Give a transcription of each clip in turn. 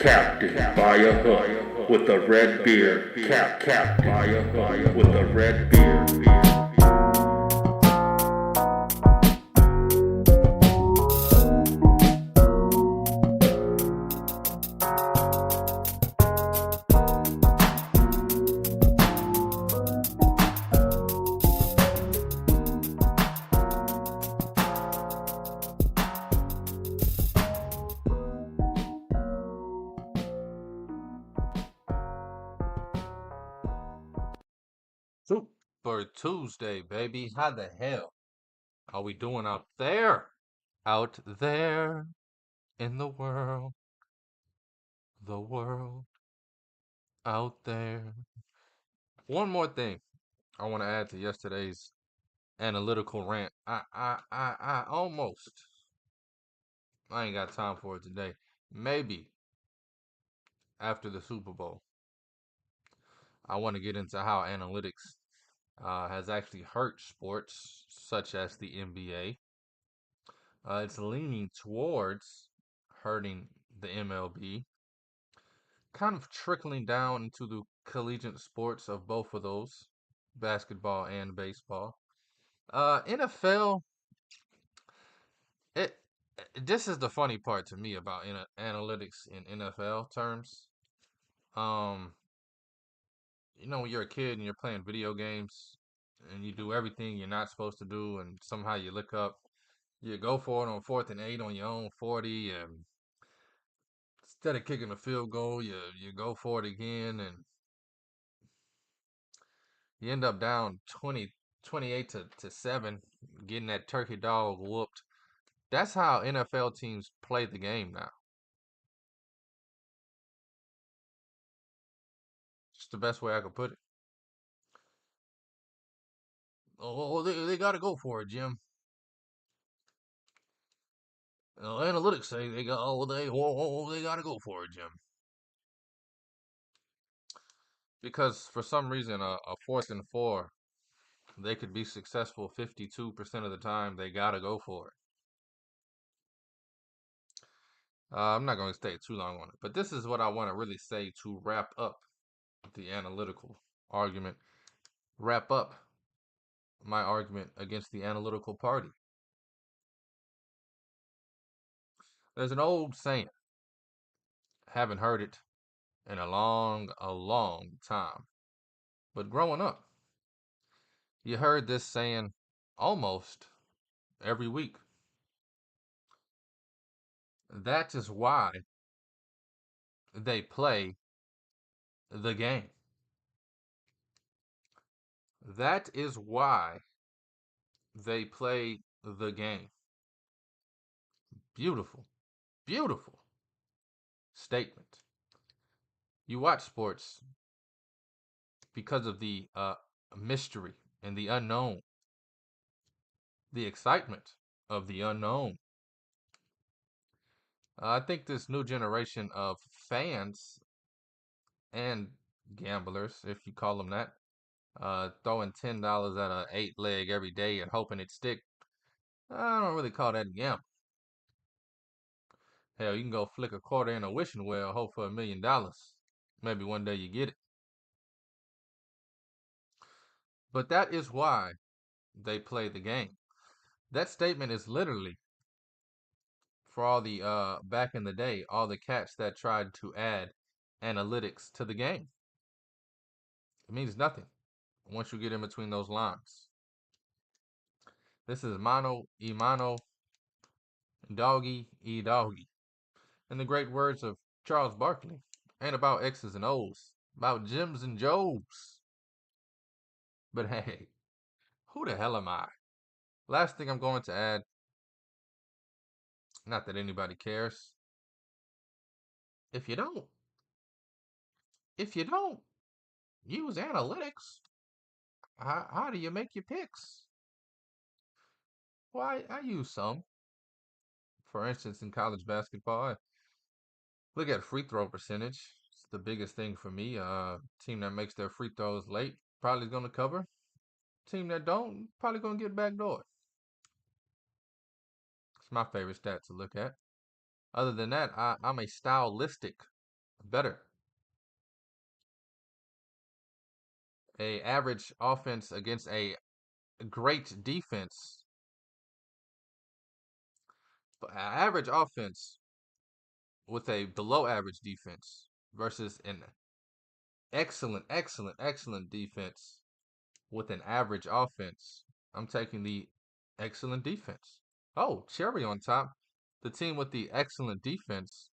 Captain by a hook with a red beard. Captain by a hook with a red beard. Super Tuesday, baby. How the hell are we doing out there? Out there in the world out there. One more thing I want to add to yesterday's analytical rant. I almost, I ain't got time for it today. Maybe after the Super Bowl, I want to get into how analytics has actually hurt sports such as the NBA. It's leaning towards hurting the MLB, kind of trickling down into the collegiate sports of both of those, basketball and baseball. NFL, it this is the funny part to me about analytics in NFL terms. Um, when you're a kid and you're playing video games and you do everything you're not supposed to do, and somehow you look up, you go for it on 4th and 8 on your own 40, and instead of kicking a field goal, you go for it again, and you end up down 28 to 7, getting that turkey dog whooped. That's how NFL teams play the game now. It's the best way I could put it. Oh, they got to go for it, Jim. Analytics say they got to go for it, Jim. Because for some reason, a 4th and 4, they could be successful 52% of the time. They got to go for it. I'm not going to stay too long on it, but this is what I want to really say to wrap up the analytical argument, wrap up my argument against the analytical party. There's an old saying, haven't heard it in a long time, but growing up, you heard this saying almost every week. That is why they play the game. That is why they play the game. Beautiful, beautiful statement. You watch sports because of the mystery and the unknown, the excitement of the unknown. I think this new generation of fans and gamblers, if you call them that, throwing $10 at a 8-leg every day and hoping it stick, I don't really call that gambling. Hell, you can go flick a quarter in a wishing well, hope for $1 million. Maybe one day you get it. But that is why they play the game. That statement is literally for all the back in the day, all the cats that tried to add analytics to the game. It means nothing once you get in between those lines. This is mano y mano, doggy e doggy. In the great words of Charles Barkley, ain't about X's and O's, about Jims and Joes. But hey, who the hell am I? Last thing I'm going to add, not that anybody cares. If you don't use analytics, how do you make your picks? Well, I use some. For instance, in college basketball, I look at free throw percentage. It's the biggest thing for me. Team that makes their free throws late probably going to cover. Team that don't probably going to get backdoored. It's my favorite stat to look at. Other than that, I'm a stylistic better. A average offense against a great defense. But average offense with a below average defense versus an excellent defense with an average offense. I'm taking the excellent defense. Oh, cherry on top. The team with the excellent defense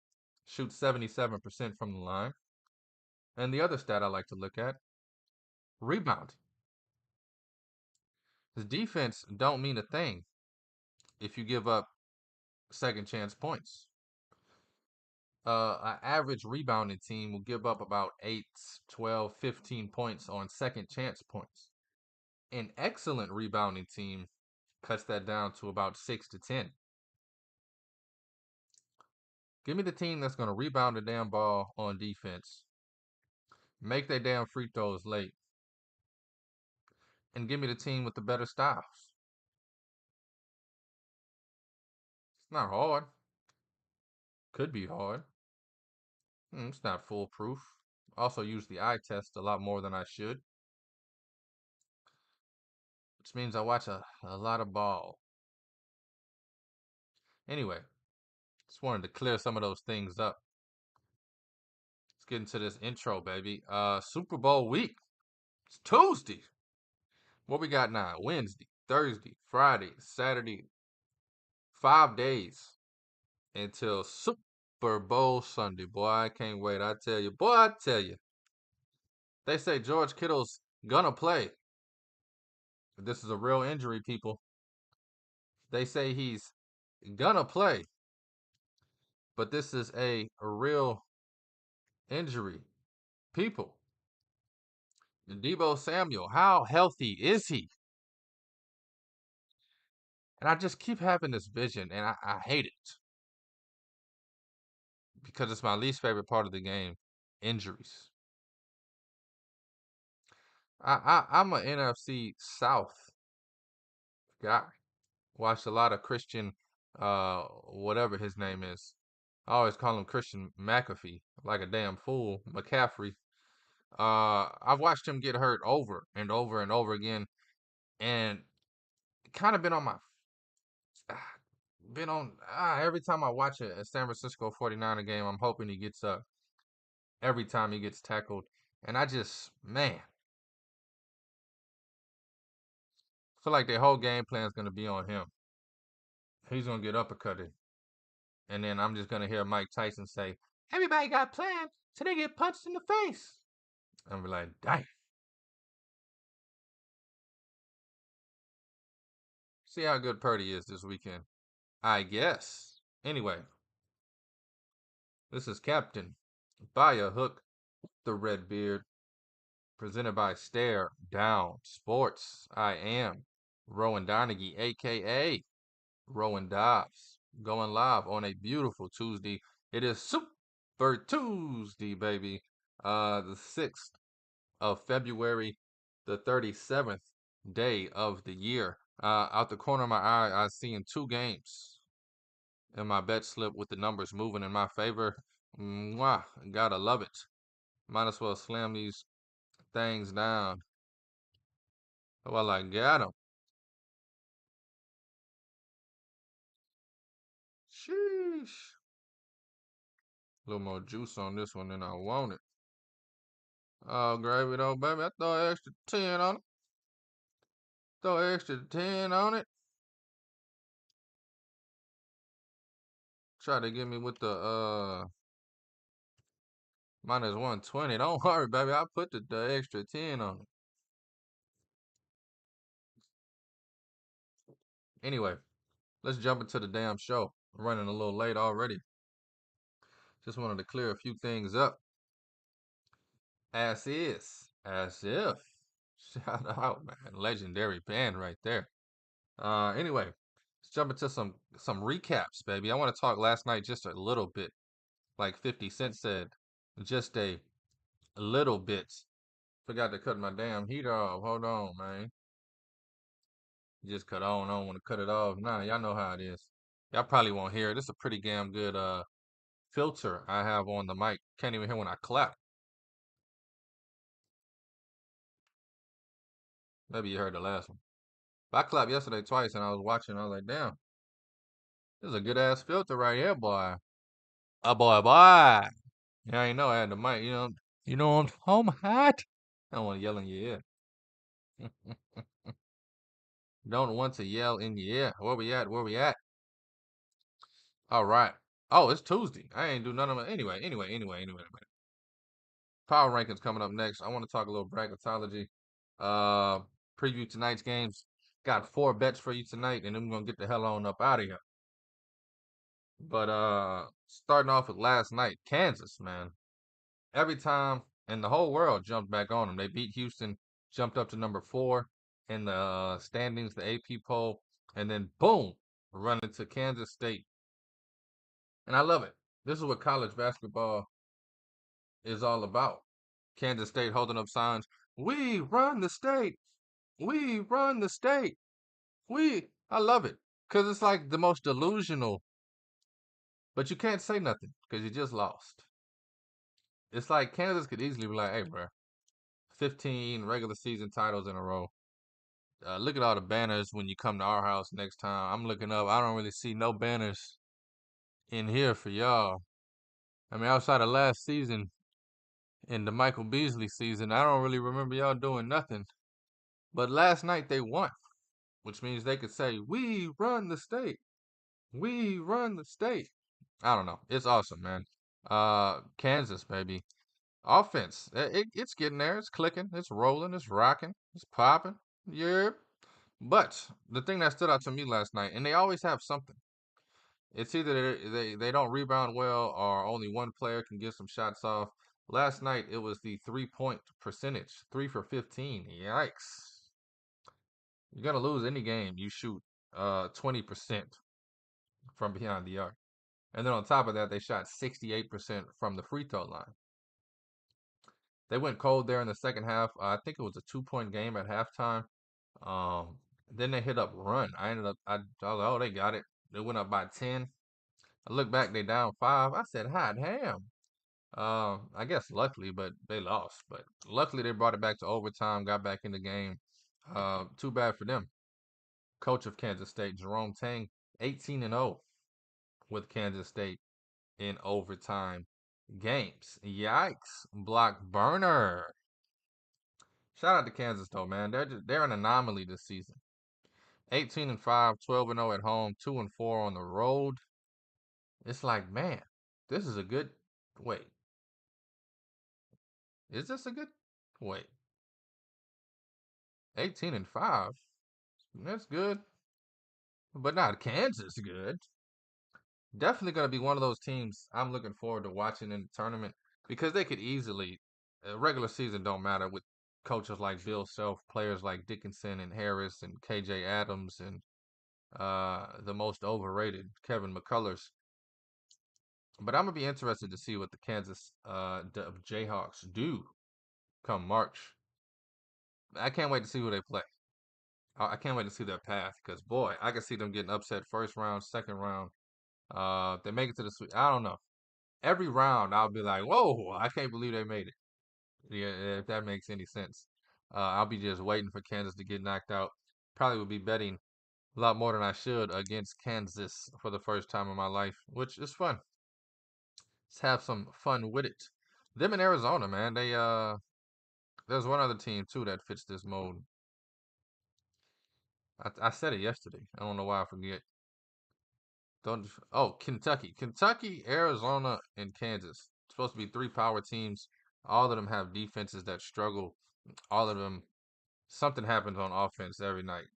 shoots 77% from the line. And the other stat I like to look at, rebound. His defense don't mean a thing if you give up second chance points. An average rebounding team will give up about 8, 12, 15 points on second chance points. An excellent rebounding team cuts that down to about 6 to 10. Give me the team that's going to rebound the damn ball on defense, make their damn free throws late, and give me the team with the better styles. It's not hard. Could be hard. It's not foolproof. Also use the eye test a lot more than I should, which means I watch a lot of ball. Anyway, just wanted to clear some of those things up. Let's get into this intro, baby. Super Bowl week. It's Tuesday. What we got now? Wednesday, Thursday, Friday, Saturday. 5 days until Super Bowl Sunday. Boy, I can't wait. I tell you. Boy, I tell you. They say George Kittle's gonna play. This is a real injury, people. They say he's gonna play. But this is a real injury. People. Deebo Samuel, how healthy is he? And I just keep having this vision, and I hate it. Because it's my least favorite part of the game. Injuries. I'm an NFC South guy. Watched a lot of Christian, whatever his name is. I always call him Christian McAfee, like a damn fool. McCaffrey. I've watched him get hurt over and over and over again, and kind of been on my, been on. Every time I watch a San Francisco 49er game, I'm hoping he gets up. Every time he gets tackled, and I just, man, feel like their whole game plan is gonna be on him. He's gonna get uppercutted. And then I'm just gonna hear Mike Tyson say, "Everybody got plans, so they get punched in the face." I'm be like, "Dang." See how good Purdy is this weekend. I guess. Anyway, this is Captain By a Hook, the Red Beard, presented by Stare Down Sports. I am Rowan Donaghy, aka Rowan Dobbs, going live on a beautiful Tuesday. It is Super Tuesday, baby. The 6th of February, the 37th day of the year. Out the corner of my eye, I seen 2 games in my bet slip with the numbers moving in my favor. Mwah, gotta love it. Might as well slam these things down while I got them. Sheesh. A little more juice on this one than I wanted. Oh, gravy though, baby. I throw an extra 10 on it. Throw an extra 10 on it. Try to get me with the minus 120. Don't worry, baby. I put the extra 10 on it. Anyway, let's jump into the damn show. I'm running a little late already. Just wanted to clear a few things up. As is. As if. Shout out, man. Legendary band right there. Anyway, let's jump into some recaps, baby. I want to talk last night just a little bit. Like 50 Cent said, just a little bit. Forgot to cut my damn heater off. Hold on, man. Just cut on. I don't want to cut it off. Nah, y'all know how it is. Y'all probably won't hear it. It's a pretty damn good filter I have on the mic. Can't even hear when I clap. Maybe you heard the last one. But I clapped yesterday twice and I was watching. I was like, damn, this is a good ass filter right here, boy. A boy, boy. Yeah, I know I had the mic. I'm hot. I don't want to yell in your ear. Don't want to yell in your ear. Where we at? Where we at? All right. Oh, it's Tuesday. I ain't do none of it. Anyway. Power rankings coming up next. I want to talk a little bracketology. Uh, Preview tonight's games. Got 4 bets for you tonight, and then we're gonna get the hell on up out of here. But starting off with last night, Kansas, man. Every time, and the whole world jumped back on them. They beat Houston, jumped up to number 4 in the standings, the AP poll, and then boom, run into Kansas State. And I love it. This is what college basketball is all about. Kansas State holding up signs. We run the state. We run the state. I love it. Because it's like the most delusional, but you can't say nothing because you just lost. It's like Kansas could easily be like, hey, bro, 15 regular season titles in a row. Look at all the banners when you come to our house next time. I'm looking up. I don't really see no banners in here for y'all. I mean, outside of last season, in the Michael Beasley season, I don't really remember y'all doing nothing. But last night they won, which means they could say, we run the state. We run the state. I don't know. It's awesome, man. Kansas, baby. Offense. It's getting there. It's clicking. It's rolling. It's rocking. It's popping. Yeah. But the thing that stood out to me last night, and they always have something. It's either they don't rebound well or only one player can get some shots off. Last night it was the 3-point percentage, 3 for 15. Yikes! You're gonna lose any game you shoot 20% from behind the arc, and then on top of that they shot 68% from the free throw line. They went cold there in the second half. I think it was a 2-point game at halftime. Then they hit up run. I was like, oh, they got it. They went up by 10. I look back, they down 5. I said, hot damn. I guess luckily, but they lost. But luckily they brought it back to overtime, got back in the game. Too bad for them. Coach of Kansas State, Jerome Tang, 18-0 with Kansas State in overtime games. Yikes. Block burner. Shout out to Kansas though, man. They're an anomaly this season. 18-5, 12-0 at home, 2-4 on the road. It's like, man, this is a good wait. Is this a good wait? 18-5. That's good. But not Kansas good. Definitely gonna be one of those teams I'm looking forward to watching in the tournament because they could easily regular season don't matter with coaches like Bill Self, players like Dickinson and Harris and KJ Adams and the most overrated Kevin McCullers. But I'm gonna be interested to see what the Kansas Jayhawks do come March. I can't wait to see who they play. I can't wait to see their path because boy, I can see them getting upset first round, second round. They make it to the sweet. I don't know. Every round, I'll be like, whoa, I can't believe they made it. Yeah, if that makes any sense. I'll be just waiting for Kansas to get knocked out. Probably would be betting a lot more than I should against Kansas for the first time in my life, which is fun. Let's have some fun with it. Them in Arizona, man. There's one other team too that fits this mode. I said it yesterday. I don't know why I forget. Don't. Oh, Kentucky, Arizona, and Kansas. Supposed to be 3 power teams. All of them have defenses that struggle. All of them, something happens on offense every night.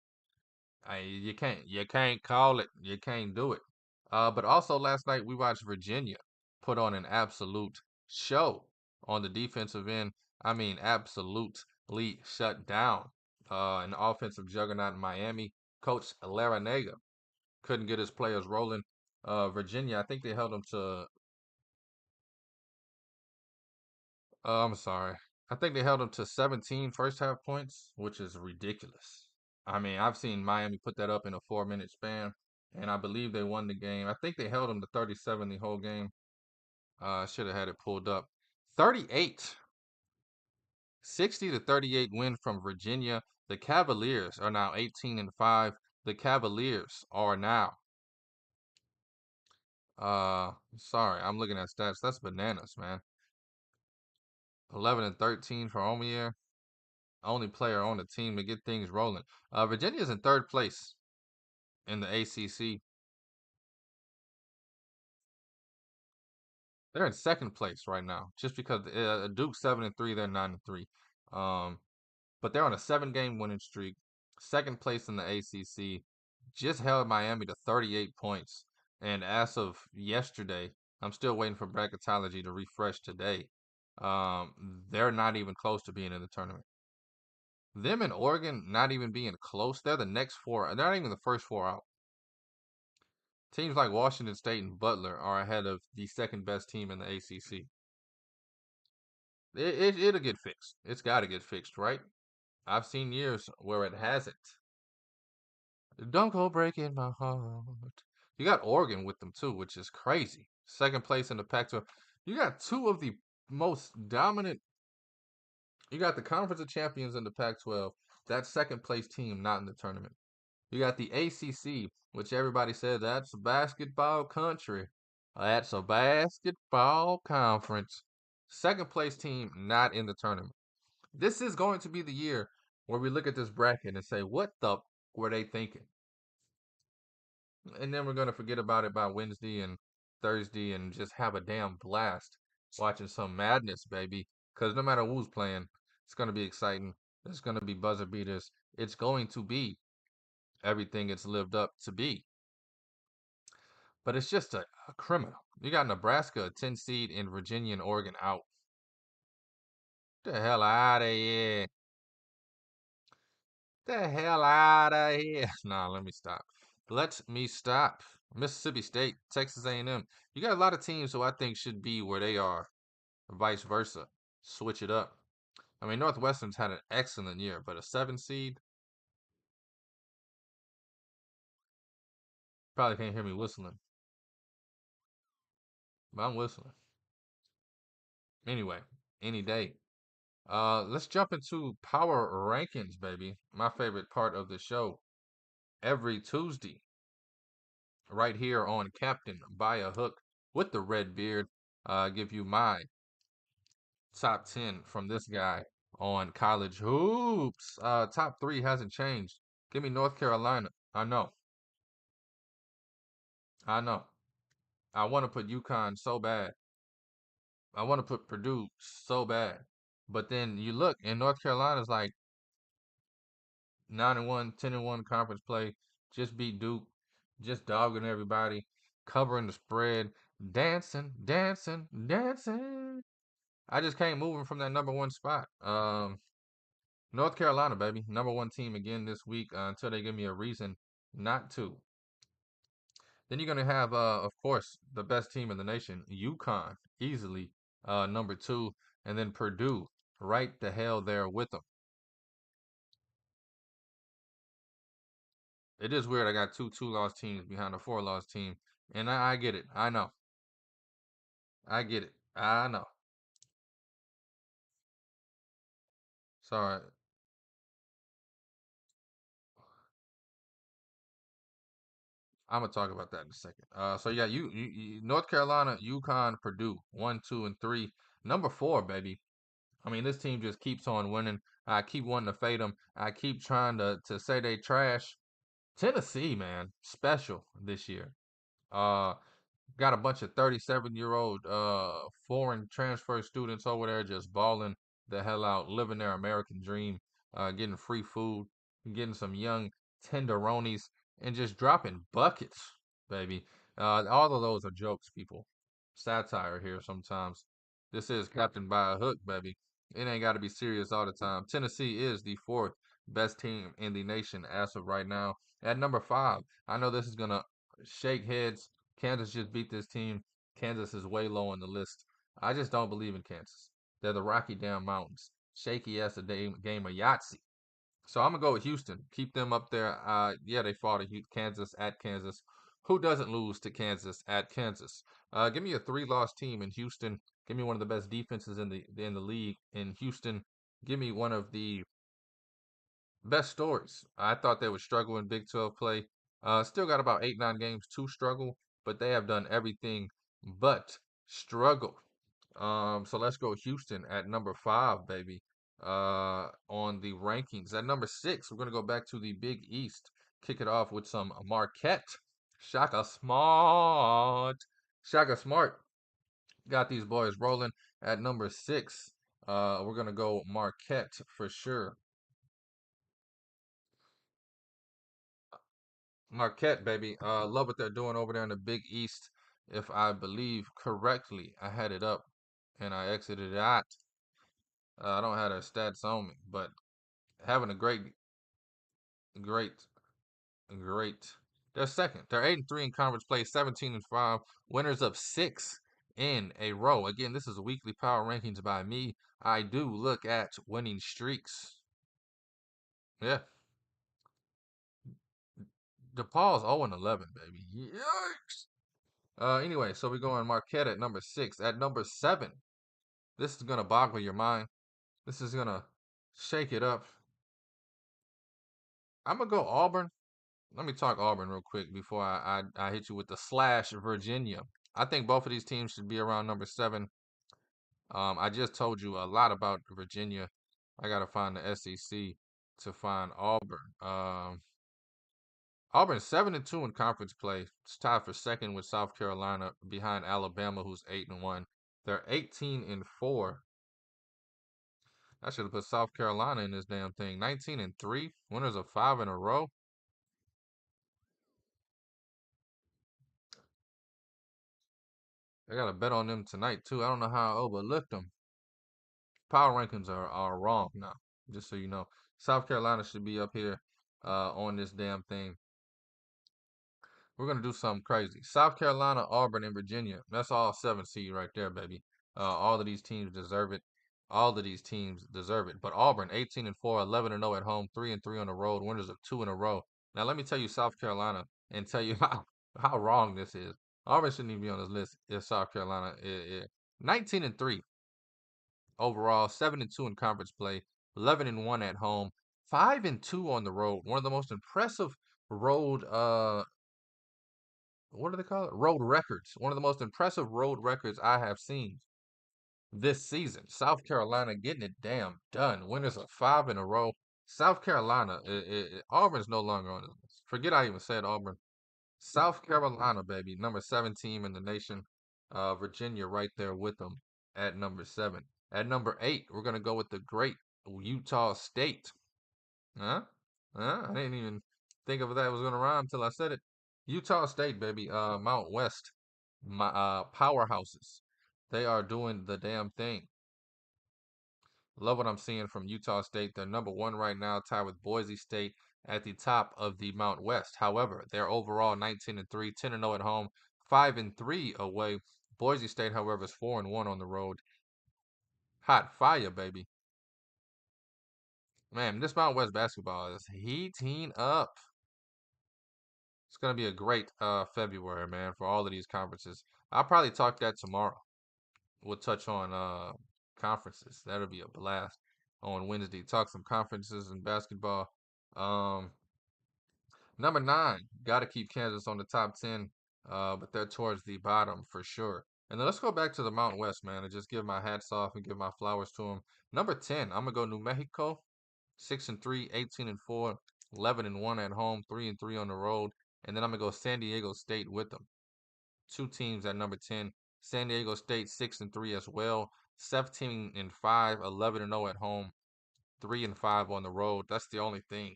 You can't call it. You can't do it. But also last night we watched Virginia put on an absolute show on the defensive end. I mean, absolutely shut down an offensive juggernaut in Miami. Coach Larinaga couldn't get his players rolling. Virginia, I think they held them to. I'm sorry. I think they held them to 17 first half points, which is ridiculous. I mean, I've seen Miami put that up in a 4-minute span, and I believe they won the game. I think they held them to 37 the whole game. Should have had it pulled up. 38. 60-38 win from Virginia. The Cavaliers are now 18-5. The Cavaliers are now. Sorry, I'm looking at stats. That's bananas, man. 11-13 for Omier. Only player on the team to get things rolling. Virginia's in third place in the ACC. They're in second place right now, just because Duke's 7-3, they're 9-3. But they're on a 7-game winning streak. Second place in the ACC. Just held Miami to 38 points. And as of yesterday, I'm still waiting for bracketology to refresh today. They're not even close to being in the tournament. Them and Oregon not even being close. They're the next four. They're not even the first four out. Teams like Washington State and Butler are ahead of the second best team in the ACC. It'll get fixed. It's got to get fixed, right? I've seen years where it hasn't. Don't go breaking my heart. You got Oregon with them too, which is crazy. Second place in the Pac-12. You got two of the most dominant. You got the Conference of Champions in the Pac-12. That second place team not in the tournament. You got the ACC, which everybody said that's a basketball country. That's a basketball conference. Second place team not in the tournament. This is going to be the year where we look at this bracket and say, what the were they thinking? And then we're going to forget about it by Wednesday and Thursday and just have a damn blast watching some madness, baby. Because no matter who's playing, it's going to be exciting. There's going to be buzzer beaters. It's going to be everything it's lived up to be. But it's just a criminal. You got Nebraska, a 10 seed, and Virginia and Oregon out. Get the hell out of here. The hell out of here. Nah, let me stop. Let me stop. Mississippi State, Texas A&M. You got a lot of teams who I think should be where they are, vice versa. Switch it up. I mean, Northwestern's had an excellent year, but a 7 seed? Probably can't hear me whistling. But I'm whistling. Anyway, any day. Let's jump into Power Rankings, baby. My favorite part of the show. Every Tuesday, right here on Captain by a Hook with the red beard. Give you my top 10 from this guy on college hoops. Top 3 hasn't changed. Give me North Carolina. I know. I know. I want to put UConn so bad. I want to put Purdue so bad. But then you look, and North Carolina's like 9-1, 10-1 conference play. Just beat Duke. Just dogging everybody. Covering the spread. Dancing, dancing, dancing. I just can't move them from that number one spot. North Carolina, baby, number one team again this week until they give me a reason not to. Then you're gonna have, of course, the best team in the nation, UConn, easily number 2, and then Purdue, right the hell there with them. It is weird. I got two-loss teams behind a 4-loss team, and I get it. I know. I get it. I know. Sorry. I'm gonna talk about that in a second. So yeah, you North Carolina, UConn, Purdue, 1, 2, and 3. Number 4, baby. I mean, this team just keeps on winning. I keep wanting to fade them. I keep trying to say they trash. Tennessee, man, special this year. Uh, got a bunch of 37-year-old foreign transfer students over there just balling the hell out, living their American dream, getting free food, getting some young tenderonis, and just dropping buckets, baby. All of those are jokes, people. Satire here sometimes. This is Captain by a Hook, baby. It ain't got to be serious all the time. Tennessee is the fourth best team in the nation as of right now. At number 5, I know this is going to shake heads. Kansas just beat this team. Kansas is way low on the list. I just don't believe in Kansas. They're the Rocky Down Mountains. Shaky as a game of Yahtzee. So I'm gonna go with Houston. Keep them up there. Yeah, they fought Kansas at Kansas. Who doesn't lose to Kansas at Kansas? Give me a 3-loss team in Houston. Give me one of the best defenses in the league in Houston. Give me one of the best stories. I thought they would struggle in Big 12 play. Still got about 8, 9 games to struggle, but they have done everything but struggle. So let's go Houston at number 5, baby. On the rankings. At number 6, we're gonna go back to the Big East. Kick it off with some Marquette. Shaka Smart. Shaka Smart got these boys rolling at number 6. We're gonna go Marquette for sure. Marquette, baby. Love what they're doing over there in the Big East. If I believe correctly, I had it up and I exited it out. I don't have their stats on me, but having a great, great. They're second. They're 8-3 in conference play, 17-5, winners of 6 in a row. Again, this is weekly power rankings by me. I do look at winning streaks. Yeah, DePaul's 0-11, baby. Yikes. Anyway, so we're going Marquette at number 6. At number 7, this is gonna boggle your mind. This is gonna shake it up. I'm gonna go Auburn. Let me talk Auburn real quick before I hit you with the slash Virginia. I think both of these teams should be around number 7. I just told you a lot about Virginia. I gotta find the SEC to find Auburn. Auburn's 7-2 in conference play. It's tied for second with South Carolina, behind Alabama, who's 8-1. They're 18-4. I should have put South Carolina in this damn thing. 19-3, winners of 5 in a row. I got to bet on them tonight too. I don't know how I overlooked them. Power rankings are wrong now, just so you know. South Carolina should be up here on this damn thing. We're gonna do something crazy. South Carolina, Auburn, and Virginia. That's all 7 seed right there, baby. All of these teams deserve it. All of these teams deserve it. But Auburn, 18-4, 11-0 at home, 3-3 on the road, winners of 2 in a row. Now let me tell you South Carolina and tell you how wrong this is. Auburn shouldn't even be on this list if South Carolina is 19-3 overall, 7-2 in conference play, 11-1 at home, 5-2 on the road. One of the most impressive road what do they call it? Road records. One of the most impressive road records I have seen this season. South Carolina getting it damn done. Winners of 5 in a row. South Carolina, Auburn's no longer on this list. Forget I even said Auburn. South Carolina, baby, number 7 team in the nation. Virginia right there with them at number 7. At number 8, we're gonna go with the great Utah State. Huh? Huh? I didn't even think of that was gonna rhyme until I said it. Utah State, baby. Mount West, my powerhouses. They are doing the damn thing. Love what I'm seeing from Utah State. They're number 1 right now, tied with Boise State at the top of the Mount West. However, they're overall 19-3, 10-0 at home, 5-3 away. Boise State, however, is 4-1 on the road. Hot fire, baby. Man, this Mount West basketball is heating up. It's gonna be a great February, man, for all of these conferences. I'll probably talk that tomorrow. We'll touch on conferences. That'll be a blast on Wednesday. Talk some conferences and basketball. Um, Number 9, got to keep Kansas on the top 10, but they're towards the bottom for sure. And then let's go back to the Mountain West, man, and just give my hats off and give my flowers to them. Number 10, I'm gonna go New Mexico, 6-3, 18-4, 11-1 at home, 3-3 on the road, and then I'm gonna go San Diego State with them. 2 teams at number 10. San Diego State 6-3 as well, 17-5, 11-0 at home, 3-5 on the road. That's the only thing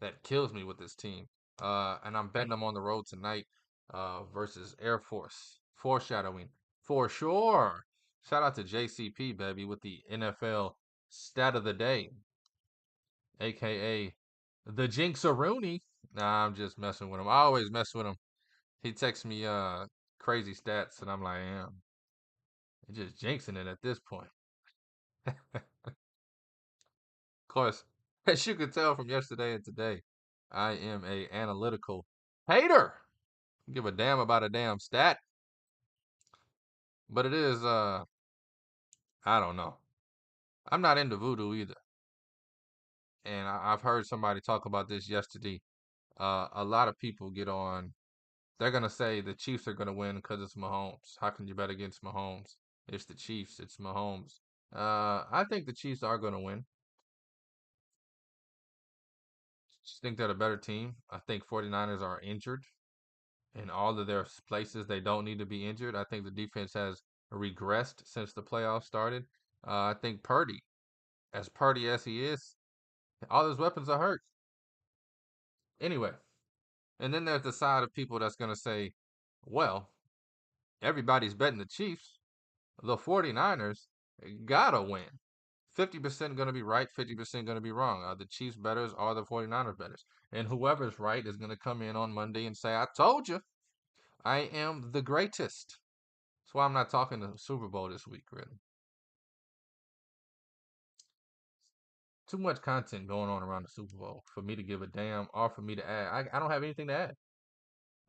that kills me with this team. And I'm betting them on the road tonight versus Air Force. Foreshadowing for sure. Shout out to JCP, baby, with the NFL stat of the day, aka the Jinxaroonie. Nah, I'm just messing with him. I always mess with him. He texts me crazy stats, and I'm like, damn, you're just jinxing it at this point. Of course, as you could tell from yesterday and today, I am a analytical hater. Give a damn about a damn stat. But it is, I don't know. I'm not into voodoo either. And I've heard somebody talk about this yesterday. A lot of people get on. They're gonna say the Chiefs are gonna win because it's Mahomes. How can you bet against Mahomes? It's the Chiefs. It's Mahomes. I think the Chiefs are gonna win. Just think they're a better team. I think 49ers are injured in all of their places they don't need to be injured. I think the defense has regressed since the playoffs started. I think Purdy, as Purdy as he is, all his weapons are hurt. Anyway, and then there's the side of people that's going to say, well, everybody's betting the Chiefs. The 49ers gotta win. 50% going to be right, 50% going to be wrong. Are the Chiefs betters or the 49ers betters? And whoever's right is going to come in on Monday and say, I told you, I am the greatest. That's why I'm not talking the Super Bowl this week, really. Too much content going on around the Super Bowl for me to give a damn or for me to add. I don't have anything to add.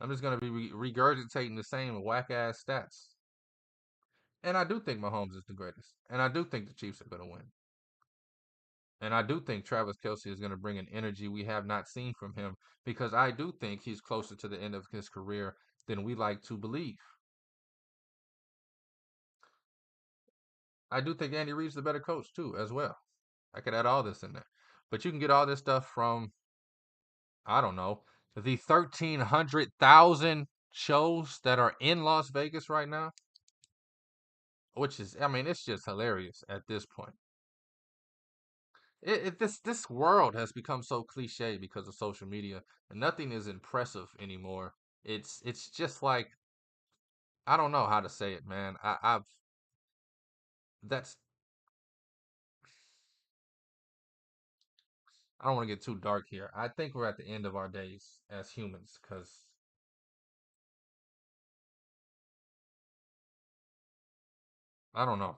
I'm just going to be regurgitating the same whack ass stats. And I do think Mahomes is the greatest. And I do think the Chiefs are going to win. And I do think Travis Kelce is going to bring an energy we have not seen from him because I do think he's closer to the end of his career than we like to believe. I do think Andy Reid's the better coach too, as well. I could add all this in there. But you can get all this stuff from, I don't know, the 1,300,000 shows that are in Las Vegas right now, which is, I mean, it's just hilarious at this point. This world has become so cliche because of social media, and nothing is impressive anymore. It's just like I don't know how to say it, man. I've that's I don't want to get too dark here. I think we're at the end of our days as humans because I don't know.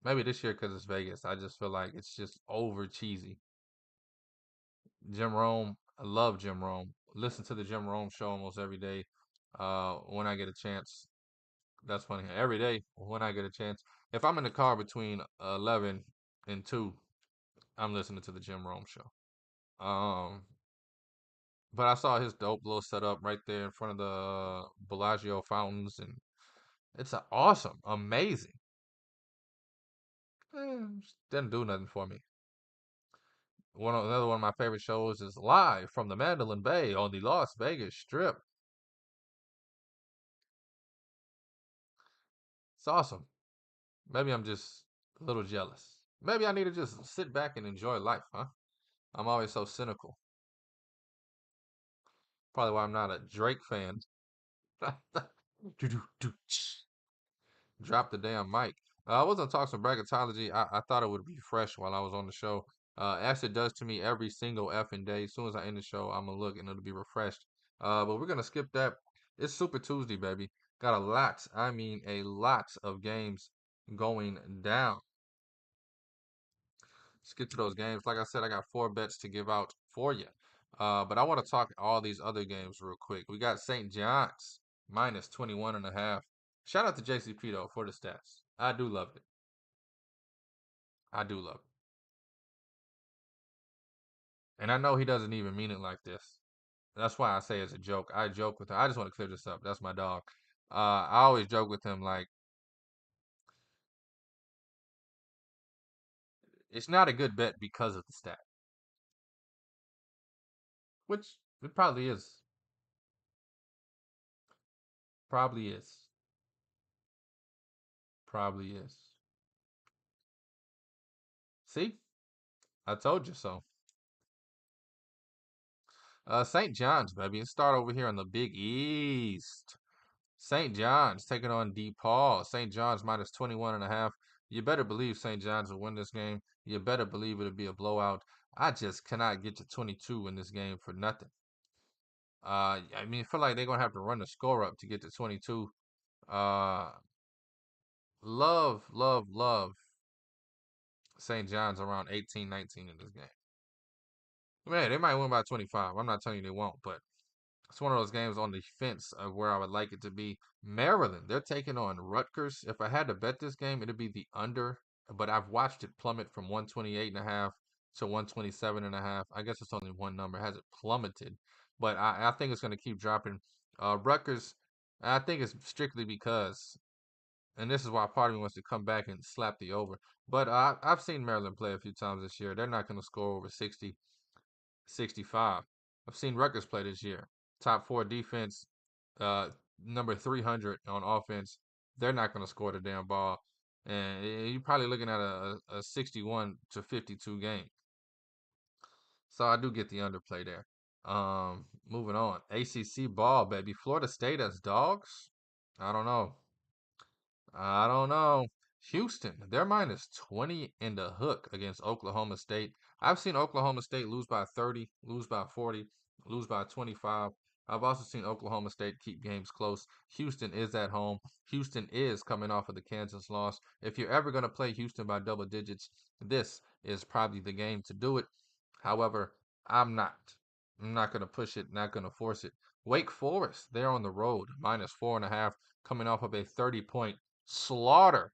Maybe this year because it's Vegas, I just feel like it's just over cheesy. Jim Rome, I love Jim Rome. Listen to the Jim Rome show almost every day. When I get a chance. That's funny. Every day when I get a chance. If I'm in the car between 11 and 2, I'm listening to the Jim Rome show. Um, but I saw his dope little setup right there in front of the Bellagio fountains, and it's awesome, amazing. Didn't do nothing for me. Another one of my favorite shows is live from the Mandalay Bay on the Las Vegas Strip. It's awesome. Maybe I'm just a little jealous. Maybe I need to just sit back and enjoy life, huh? I'm always so cynical. Probably why I'm not a Drake fan. Drop the damn mic. I wasn't talking some bracketology. I thought it would be fresh while I was on the show. As it does to me every single effing day. As soon as I end the show, I'm gonna look and it'll be refreshed. But we're gonna skip that. It's Super Tuesday, baby. Got a lot. I mean, a lot of games going down. Let's get to those games. Like I said, I got 4 bets to give out for you. But I want to talk all these other games real quick. We got St. John's minus 21.5. Shout out to JCP though for the stats. I do love it. I do love it. And I know he doesn't even mean it like this. That's why I say it's a joke. I joke with him. I just want to clear this up. That's my dog. I always joke with him like it's not a good bet because of the stat, which it probably is. Probably is. Probably is. See, I told you so. St. John's, baby. Let's start over here on the Big East. St. John's taking on DePaul. St. John's minus 21.5. You better believe St. John's will win this game. You better believe it'll be a blowout. I just cannot get to 22 in this game for nothing. I mean, I feel like they're gonna have to run the score up to get to 22. Uh, love St. John's around 18, 19 in this game. Man, they might win by 25. I'm not telling you they won't, but it's one of those games on the fence of where I would like it to be. Maryland, they're taking on Rutgers. If I had to bet this game, it'd be the under, but I've watched it plummet from 128.5 to 127.5. I guess it's only one number. It hasn't plummeted, but I think it's going to keep dropping. Rutgers, I think it's strictly because, and this is why part of me wants to come back and slap the over. But I've seen Maryland play a few times this year. They're not going to score over 60, 65. I've seen Rutgers play this year. Top four defense, uh, number 300 on offense. They're not going to score the damn ball. And you're probably looking at a 61 to 52 game. So I do get the underplay there. Moving on. ACC ball, baby. Florida State as dogs? I don't know. I don't know. Houston, they're minus 20 in the hook against Oklahoma State. I've seen Oklahoma State lose by 30, lose by 40, lose by 25. I've also seen Oklahoma State keep games close. Houston is at home. Houston is coming off of the Kansas loss. If you're ever going to play Houston by double digits, this is probably the game to do it. However, I'm not. I'm not going to push it, not going to force it. Wake Forest, they're on the road, minus 4.5, coming off of a 30-point slaughter.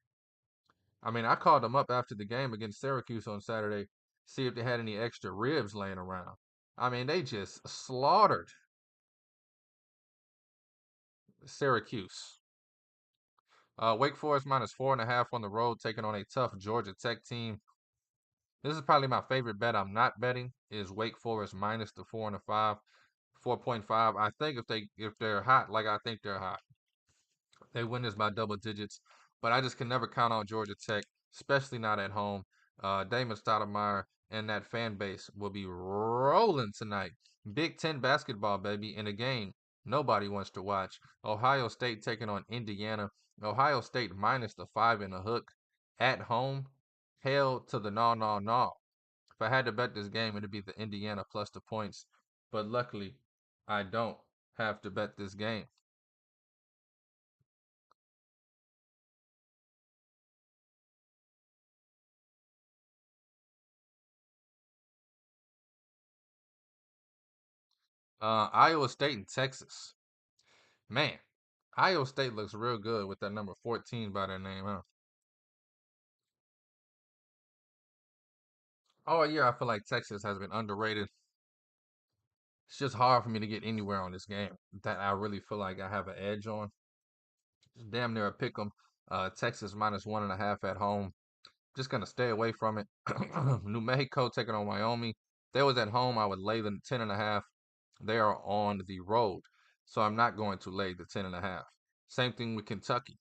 I mean, I called them up after the game against Syracuse on Saturday, see if they had any extra ribs laying around. I mean, they just slaughtered Syracuse. Wake Forest minus 4.5 on the road, taking on a tough Georgia Tech team. This is probably my favorite bet I'm not betting is Wake Forest minus the 4.5, 4.5. I think if they're hot, like I think they're hot, they win this by double digits, but I just can never count on Georgia Tech, especially not at home. Damon Stoudemire and that fan base will be rolling tonight. Big Ten basketball, baby, in a game nobody wants to watch. Ohio State taking on Indiana. Ohio State minus the 5 in the hook at home. Hell to the no, no, no. If I had to bet this game, it'd be the Indiana plus the points. But luckily, I don't have to bet this game. Iowa State and Texas. Man, Iowa State looks real good with that number 14 by their name, huh? All year, I feel like Texas has been underrated. It's just hard for me to get anywhere on this game that I really feel like I have an edge on. Damn near a pick 'em. Texas minus 1.5 at home. Just gonna stay away from it. New Mexico taking on Wyoming. If they was at home, I would lay them 10.5. They are on the road, so I'm not going to lay the 10.5. Same thing with Kentucky.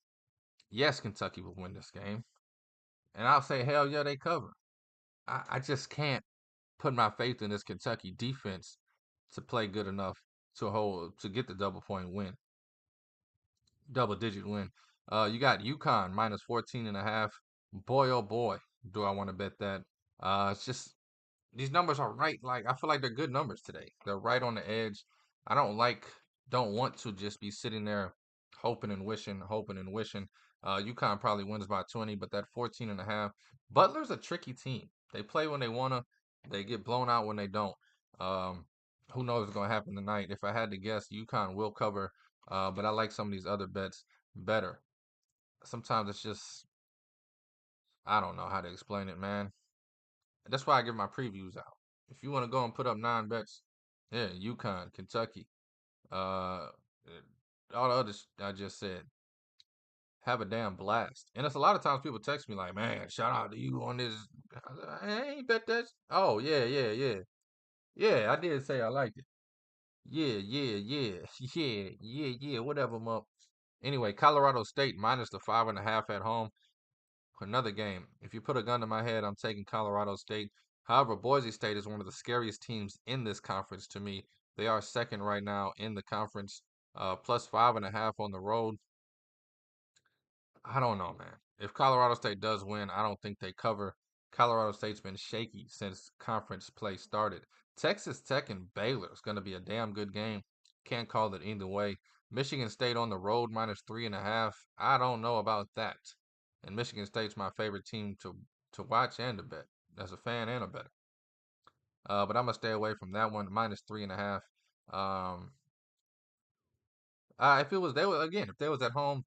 Yes, Kentucky will win this game. And I'll say, hell yeah, they cover. I just can't put my faith in this Kentucky defense to play good enough to get the double point win, double digit win. You got UConn minus 14.5. Boy, oh boy, do I want to bet that. It's just these numbers are right. Like I feel like they're good numbers today. They're right on the edge. I don't want to just be sitting there hoping and wishing, hoping and wishing. UConn probably wins by 20, but that 14.5. Butler's a tricky team. They play when they wanna. They get blown out when they don't. Um, who knows what's gonna happen tonight? If I had to guess, UConn will cover. But I like some of these other bets better. Sometimes it's just I don't know how to explain it, man. That's why I give my previews out. If you want to go and put up 9 bets, yeah, UConn, Kentucky, uh, all the others I just said, have a damn blast. And it's a lot of times people text me like, "Man, shout out to you on this." I ain't bet that. Oh yeah, yeah, yeah, yeah. I did say I liked it. Yeah, yeah, yeah, yeah, yeah, yeah. Whatever, mom. Anyway, Colorado State minus the 5.5 at home. Another game. If you put a gun to my head, I'm taking Colorado State. However, Boise State is one of the scariest teams in this conference to me. They are second right now in the conference, plus 5.5 on the road. I don't know, man. If Colorado State does win, I don't think they cover. Colorado State's been shaky since conference play started. Texas Tech and Baylor is going to be a damn good game. Can't call it either way. Michigan State on the road minus 3.5. I don't know about that. And Michigan State's my favorite team to watch and to bet as a fan and a better. But I'm gonna stay away from that one. -3.5. If it was if they was at home,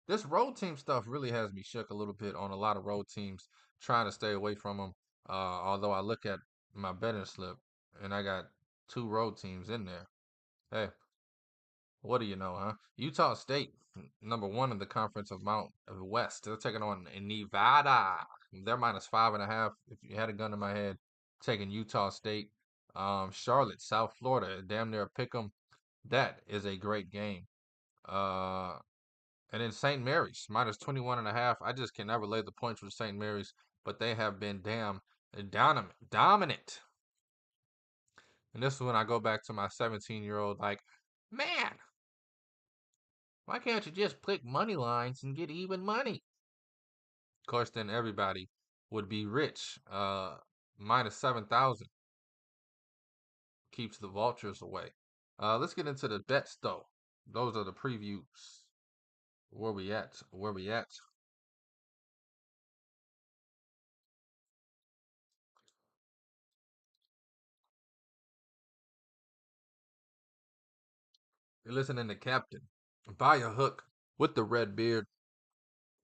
this road team stuff really has me shook a little bit on a lot of road teams. Trying to stay away from them. Although I look at my betting slip and I got 2 road teams in there. Hey, what do you know, huh? Utah State, #1 in the Conference of Mount West. They're taking on Nevada. They're -5.5. If you had a gun to my head, taking Utah State. Charlotte, South Florida, damn near pick 'em. That is a great game. Uh, and then St. Mary's, -21.5. I just can never lay the points with St. Mary's, but they have been damn dominant. And this is when I go back to my 17-year-old, like, man, why can't you just click money lines and get even money? Of course, then everybody would be rich. -7,000 keeps the vultures away. Let's get into the bets, though. Those are the previews. Where we at? Where we at? You're listening to Captain by a hook with the red beard,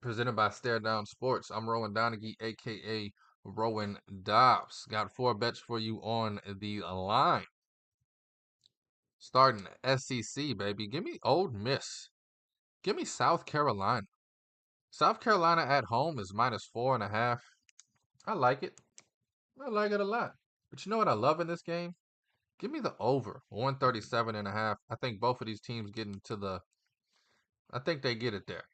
presented by Stare Down Sports. I'm Rowan Donaghy, aka Rowan Dobbs. Got 4 bets for you on the line. Starting SEC, baby. Give me Old Miss. Give me South Carolina. South Carolina at home is -4.5. I like it. I like it a lot. But you know what I love in this game? Give me the over 137.5. I think both of these teams get into the. I think they get it there.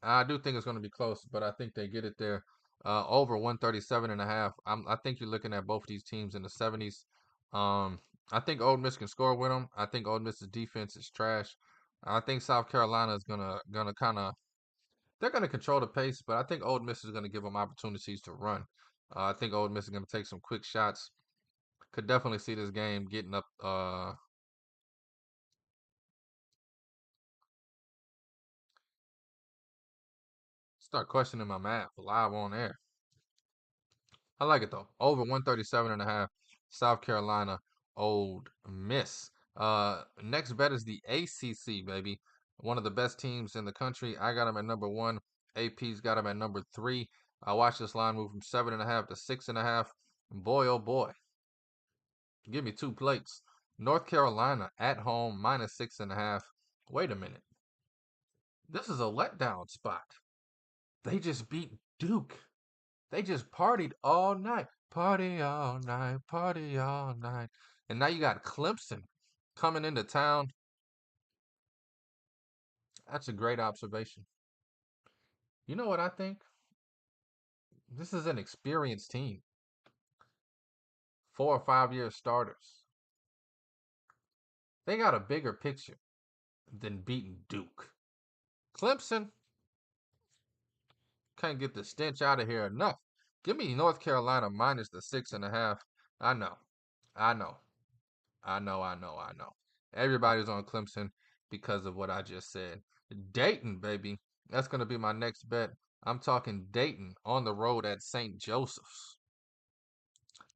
I do think it's going to be close, but I think they get it there. Over 137.5. I think you're looking at both of these teams in the 70s. I think Old Miss can score with them. I think Old Miss's defense is trash. I think South Carolina is gonna kind of they're gonna control the pace, but I think Old Miss is gonna give them opportunities to run. I think Old Miss is gonna take some quick shots. Could definitely see this game getting up. Start questioning my math live on air. I like it though. Over 137.5. South Carolina, Old Miss. Next bet is the ACC, baby. One of the best teams in the country. I got them at #1. AP's got them at #3. I watched this line move from 7.5 to 6.5. Boy, oh boy. Give me 2 plates. North Carolina at home, -6.5. Wait a minute. This is a letdown spot. They just beat Duke. They just partied all night. Party all night, party all night. And now you got Clemson coming into town. That's a great observation. You know what I think? This is an experienced team. 4 or 5 year starters. They got a bigger picture than beating Duke. Clemson can't get the stench out of here enough. Give me North Carolina minus the 6.5. I know. I know. I know. Everybody's on Clemson because of what I just said. Dayton, baby. That's going to be my next bet. I'm talking Dayton on the road at St. Joseph's.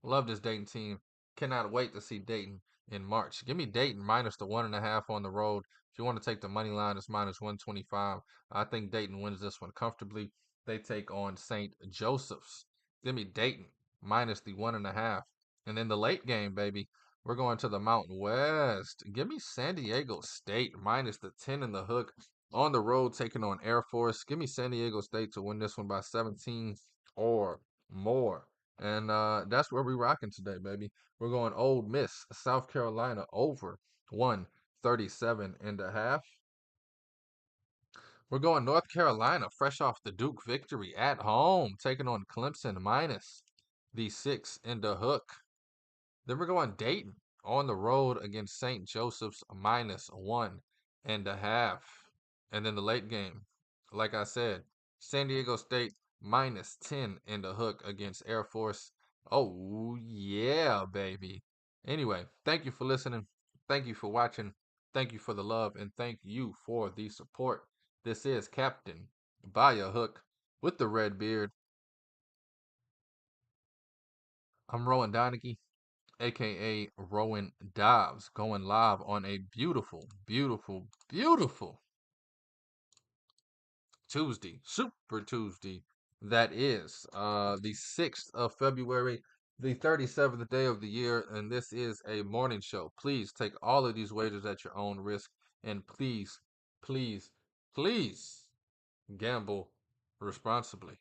Love this Dayton team. Cannot wait to see Dayton in March. Give me Dayton minus the 1.5 on the road. If you want to take the money line, it's -125. I think Dayton wins this one comfortably. They take on St. Joseph's. Give me Dayton minus the 1.5. And then the late game, baby. We're going to the Mountain West. Give me San Diego State minus the 10 in the hook on the road taking on Air Force. Give me San Diego State to win this one by 17 or more. And that's where we're rocking today, baby. We're going Old Miss, South Carolina over 137.5. We're going North Carolina, fresh off the Duke victory at home, taking on Clemson minus the 6 in the hook. Then we're going Dayton on the road against St. Joseph's -1.5. And then the late game, like I said, San Diego State -10 in the hook against Air Force. Oh, yeah, baby. Anyway, thank you for listening. Thank you for watching. Thank you for the love. And thank you for the support. This is Captain by a Hook with the red beard. I'm Rowan Donaghy. aka Rowan Dobbs, going live on a beautiful, beautiful, beautiful Tuesday, Super Tuesday. That is the 6th of February, the 37th day of the year, and this is a morning show. Please take all of these wagers at your own risk, and please, please, please gamble responsibly.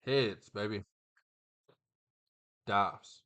Heads, baby. Dives.